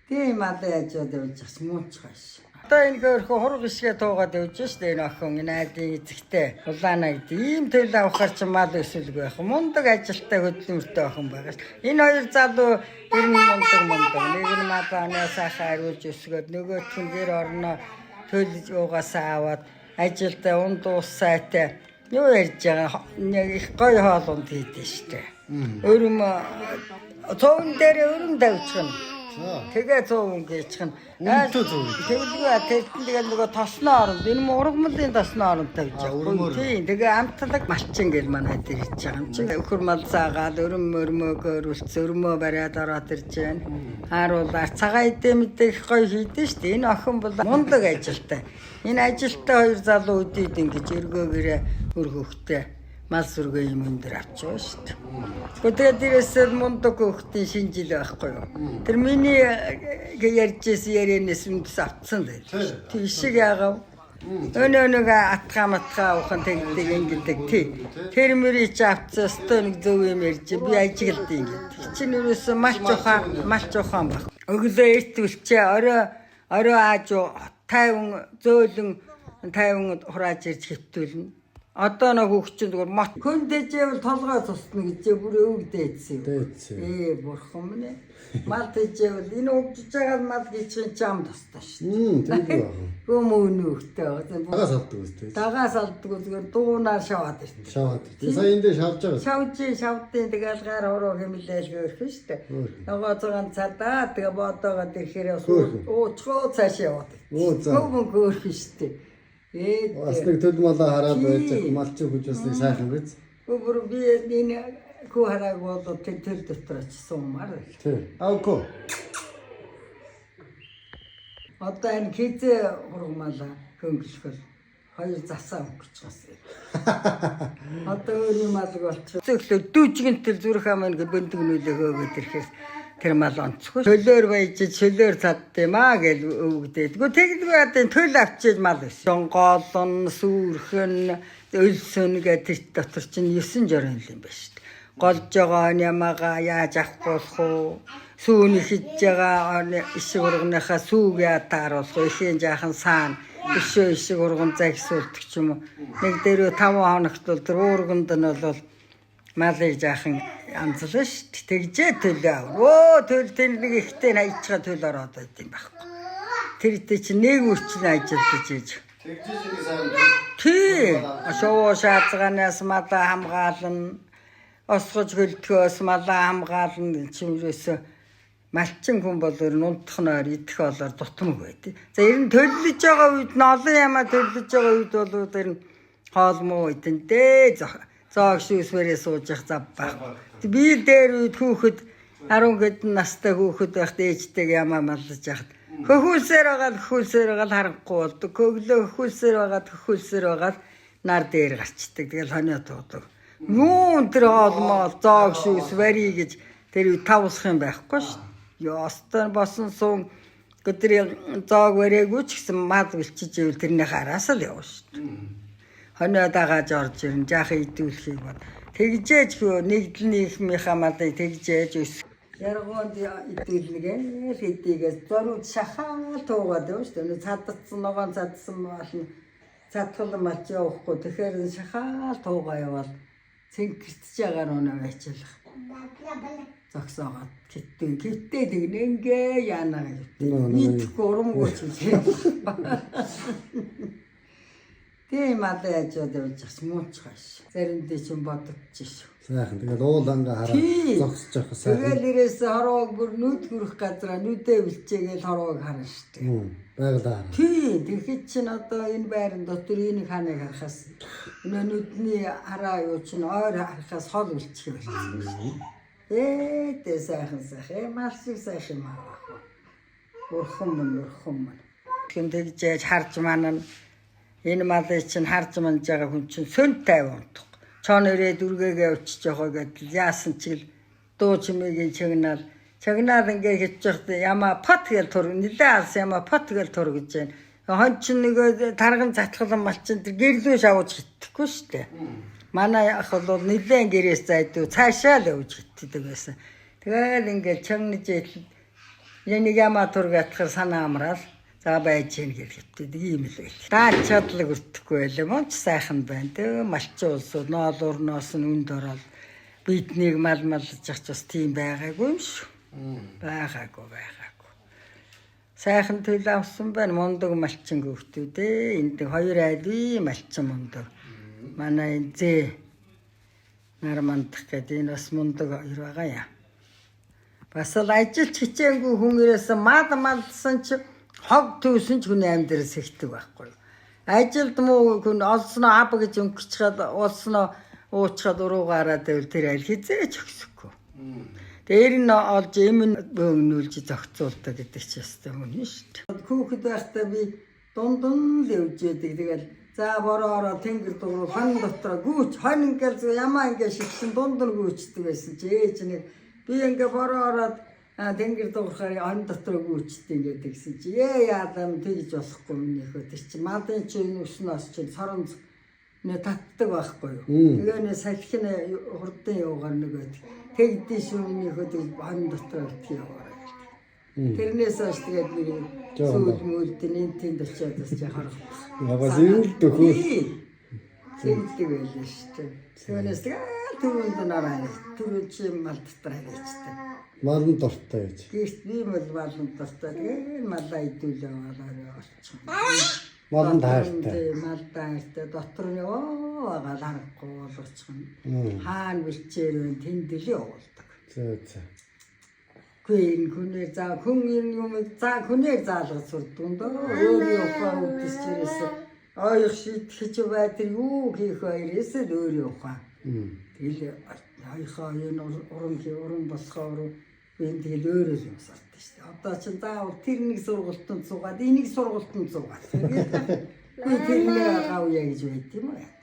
Тийм одоо яаж явж бас муучгаш. Одоо энэ хөрхө хург ишгээ туугаад явж штэ энэ охин энэ айдын эзэгтэй улаана гэдэг ийм төлөв авахар ч мал өсөлгүй байх. Мундаг ажилтай хөдөлмөртэй охин байгаа ш. Энэ хоёр залуу ер нь мундаг. Нэг нь мадаа сайхан ариулж өсгөөд нөгөөх нь гэр орноо төлж угаасаа аваад ажилдаа унд уусаатай юу ярьж байгаа нэг их гоё хоолунд хийдэж штэ. Өрөм цоон дээр өрөм давчихна. Тэгээ 100 гээчихнэ. Тэгэлгүй тэгэл нөгөө тосноо оронд энэ ургамлын тосноо оронд тавьж байгаа. Тийм тэгээ амтлаг малчин гэл манай дээр хийж байгаа юм чи. Өхөр мал цаагаад өрөм мөрмөөгөр үлц өрмөө бариад ороод ирж байна. Хааруулаар цагаан идэ мэдээ их гоё хийдэж штэ. Энэ охин бол мундаг ажилтай. Энэ ажилтай хоёр залуу үдээд ингэж өргөөгөрөө өр хөхтэй мал сүргээ юм өндөр авчихсан шүү дээ. Тэгээд дээрээс мундаг хөхтийн шинжил байхгүй юу? Тэр миний ярьжсэн ярианаас үндэс автсан дээ. Тэг ишиг яагав. Өнөөнөг атгаа ухаан тэгдэг ингэдэг тий. Тэр мөрий чи автсан өстөө нэг зөв юм ярьж би ажиглд ингэ. Чинь юусэн малч ухаан баг. Өглөө эрт үлчээ орой аажуу 50 зөөлөн 50 хурааж ирж хэвтүүлнэ. Одоо нэг хөгчөнд зүгээр мат хөндөжэвэл толгой цусна гэж бүр өвгдээдсэн. Бурхан минь. Мал дэжэвэл энэ өгч байгаа мал гिचэн чам тастаа шүү. Тийм байна. Гүмөн өгтэй. Дагаас алддаг үстэй. Дагаас алддаг зүгээр дуунаар шаваад ирсэн. Сая эндээ шавж байгаа. Шавдیں۔ Тэгэл гар ороо хэмлээл гөрөх шүү дээ. Нөгөө цагаан цадаа тэгээ бодоогоо ирэхээр уучгоо цааш яваад. Гүмөн гөрөх шүү дээ. Бас нэг төд малаа хараад байж малчин хүч бас нэг сайхан биз. Өөр би энэ хүү хараг болоо тэр дотор очсон юмар. Тийм. Аавко. Одоо энэ хизээ ургамалаа хөнгөлөхөл хоёр засаа өнгөж гасаа. Одоо өөр юм алг болчих. Зөвхөн дүүжгэнтэл зүрх аман гэ бөндгнүүлээ хөөгд ирэхээс тэр мал онцгүй. Төлөөр байж чөлөөр цадд юм аа гэж өвгдээд. Тэгдэггүй одоо төлөв авчиж мал биш. Гол сүрхэн өлсөн гэдэг дотор чинь 9 жорон юм байна шүү дээ. Голж байгаа ямаага яаж авах болох уу? Сүүний хийж байгаа ишиг урганыхаа сүүгээ тааруулах уу? Ихийн жаахан саана ишээ ишиг урган загсуулдаг ч юм уу. Нэг дээр 5 хоногт бол тэр уурганд нь бол малыг жаахан амзлаа шүү дээ. Тэгжээ төлөө ав. Төл тэр нэг ихтэй хайчгаа төл ороод байт юм байхгүй. Тэр ихтэй чи нэг үрчин ажиллаж ийж. Тэгжээ нэг сайн. Тий. Шоо шаацганаас малаа хамгаална. Осгож хөлдгөөс малаа хамгаална чимрээс малчин хүн бол нунтхноор идэх болоор дутмаг байд. За ер нь төлөж байгаа үед нь олон ямаа төлөж байгаа үед бол тэр хоол муу идэндээ зоог шүүсвэрээ сууж явах зав баг. Би дээр үед хүүхэд 10 хэдэн настай хүүхэд байхад ээжтэйг ямаа маллаж яхад хөхүүлсээр байгаа харахгүй болдог. Хөхүүлсээр байгаа нар дээр гарчдаг. Тэгэл хонио туудаг. Юун тэр хоолмоо зоог шүүсвэрий гэж тэр үед тавсах юм байхгүй шүү. Ястан босон сум гэдрийн зоог вэрээгүй ч гэсэн мал үлчиж ивэл тэрнийх араас л явна шүү. Хонио дагааж орж ирэн жаахан идүүлэхийг бод. Тэгжээж нэгдлнийхмийнхаа малыг тэгжээж өс. Яргоонд идүүлнэгээ хэдийгээс зөрүүд шахаал туугаад явна шүү. Цадцсан ногоон цадсан болно. Цадхал малч явахгүй. Тэгэхээр шахаал туугаа явал цэнгэртж байгаа нүнэ байчлах. Зогсоогоод гэтээ тэгнэнгээ яана гэж. Нийтгүй урамгүй ч юм. Тийм аа яаж явж муучгаш. Заримдээ ч бодогдчих шүү. Сайхан тэгэл ууланга хараад зогсож явах сайхан. Тэгэл ирээс хороо бүр нүд хүрэх газараа нүдээ бэлчээгээл хороог харна шүү. Байгалаа. Тийм тэгэхэд чинь одоо энэ байран дотор энийг ханыг харахаас энэ нүдний хараа юу чинь ойр харахаас хол үлчих байсан. Тэ сайхан. Маш их сайхан юм аа. Урхан мөн. Тэгж харж манаа энэ малыг чинь харж манж байгаа хүн чинь сөн 50 унтах. Чон ирээд үргээгээ өчж яваа гэдэл яасан ч ил дуу чимээгийн чагнаад ингээ хийж явахдаа ямаа пот гэл тур нилээ алс ямаа пот гэл тур гэж байна. Хон чинь нэг тарган затгалан мал чинь гэрлүү шавж хитгэхгүй штэ. Манай ах бол нилээн гэрээс зайдуу цаашаа л явж хитдэг байсан. Тэгээд ингээд чангиж нэг ямаа тургатахаар санаа амраад за байж гин гэж хэвтээд ийм л байл. Даал чадлаг өртөхгүй байлаа мөн ч сайхан байна. Тэгээ малчин улсууд ноол урноос нь үнд ороод биднийг малж ах бас тийм байгаагүй юм шүү. Байгаагүй. Сайхан төлөв авсан байна мундаг малчин гөвтүүд энд хоёр айлын малчин мундаг. Манай зээ нар мандах гэдэг энэ бас мундаг хоёр байгаа яа. Бас л ажил хичээнгүй хүн ирээсэн малдсан чи хог төвсөн ч хүний амьдрал сэхдэг байхгүй. Ажилд муу хүн олсноо ап гэж өнгөрчхад олсноо уучхад уруугаараа тэгвэл тэр аль хизээч өгсөхгүй. Тэр нь олж эмэн бөөгнүүлж зохицуулдаг гэдэг ч ястай хүн шүү дээ. Хүүхэд байхдаа би дундун л явж яадаг. Тэгэл за бороо тэнгэр дууруу хон дотор гүйч хон ингээл ямаа ингээ шигсэн дундун гүйчдэг байсан чи ээж нэг би ингээ бороо тэнгэр дуурахаар хон дотор гүйчдэг ингээ тэгсэн чи яадам тэгж болохгүй минийхөө тэр чи мадын чи нүснаас чи сорон нэ татдаг байхгүй юу. Тэгээ нэ салхин хурдан явгаар нэг тэгдээ шүүнийхөө тэг хон дотор өтгий яваарай. Тэрнээс хойш тэгээд нэг сүүл мөлдөн энтийн очиад бас харах. Яга зэвэлдэг хөө. Зэвэлдэг байлаа шүү дээ. Түүнээс тэгээд түрүүнд нараа түрүү чи мал дотроо хийжтэй. Малын дортой гэж. Гэрт би бол малын дортой тэгээд малаа идүүлээ аваад орчих. Малын таартай. Мал таартай дотор нь байгаа харахгүй болчих юм. Хаана бэлчээр вэ тэндэлээ уулдаг. За. Хүн хүнээр за хүн юм за хүнээр заалгаж сурдгонд өөрийн ухаан үдсчээрээс ойх шийтгэж байдаг юу хийх хоёроос л өөрийн ухаан. Тэгэл ойхоо энэ уран болохоор энэ тэгэл өөрөө юм сардаг шүү дээ. Одоо ч заавал тэр нэг сургалтанд суугаад энийг сургалтанд суугаад. Тэгээд би тэрний гав яа гэж байд юм аа.